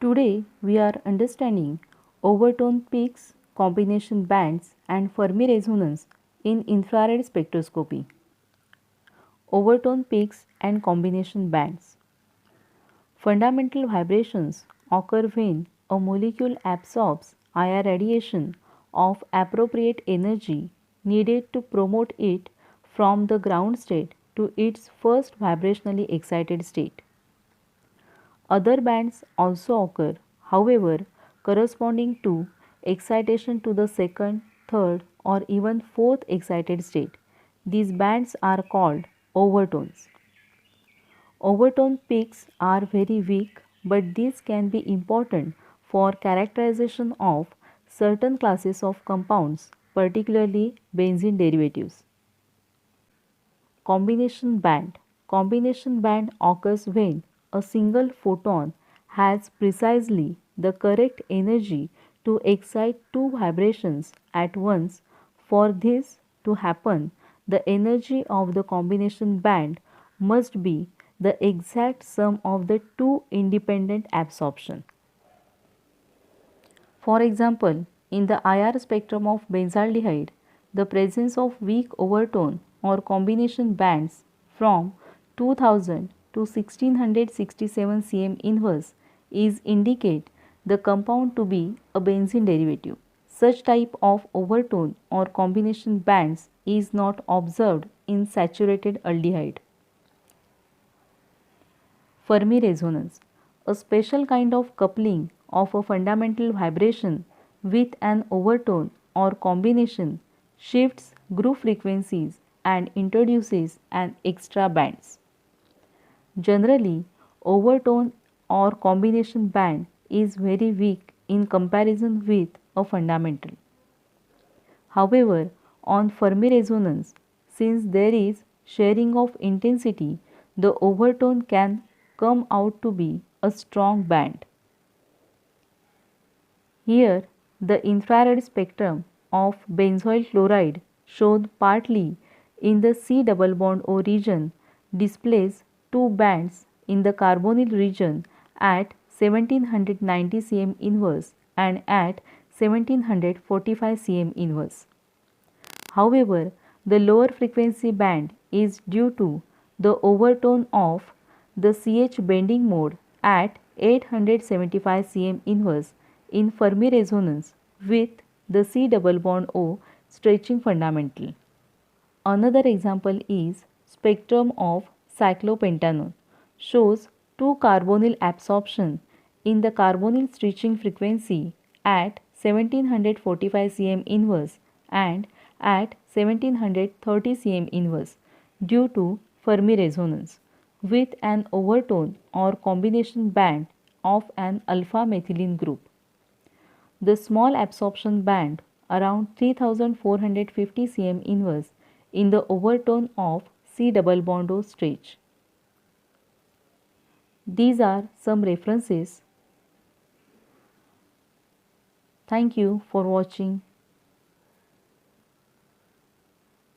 Today we are understanding overtone peaks, combination bands and Fermi resonance in infrared spectroscopy. Overtone peaks and combination bands. Fundamental vibrations occur when a molecule absorbs IR radiation of appropriate energy needed to promote it from the ground state to its first vibrationally excited state. Other bands also occur, however, corresponding to excitation to the second, third, or even fourth excited state. These bands are called overtones. Overtone peaks are very weak, but these can be important for characterization of certain classes of compounds, particularly benzene derivatives. Combination band. Combination band occurs when a single photon has precisely the correct energy to excite two vibrations at once. For this to happen, the energy of the combination band must be the exact sum of the two independent absorption. For example, in the IR spectrum of benzaldehyde, the presence of weak overtone or combination bands from 2000 to 1667 cm inverse is indicate the compound to be a benzene derivative. Such type of overtone or combination bands is not observed in saturated aldehyde. Fermi resonance, a special kind of coupling of a fundamental vibration with an overtone or combination, shifts group frequencies and introduces an extra bands. Generally, overtone or combination band is very weak in comparison with a fundamental. However, on Fermi resonance, since there is sharing of intensity, the overtone can come out to be a strong band. Here, the infrared spectrum of benzoyl chloride shown partly in the C double bond O region displays two bands in the carbonyl region at 1790 cm inverse and at 1745 cm inverse. However, the lower frequency band is due to the overtone of the CH bending mode at 875 cm inverse in Fermi resonance with the C double bond O stretching fundamental. Another example is spectrum of cyclopentanone shows two carbonyl absorption in the carbonyl stretching frequency at 1745 cm inverse and at 1730 cm inverse due to Fermi resonance with an overtone or combination band of an alpha methylene group. The small absorption band around 3450 cm inverse in the overtone of C double bond O stretch. These are some references. Thank you for watching.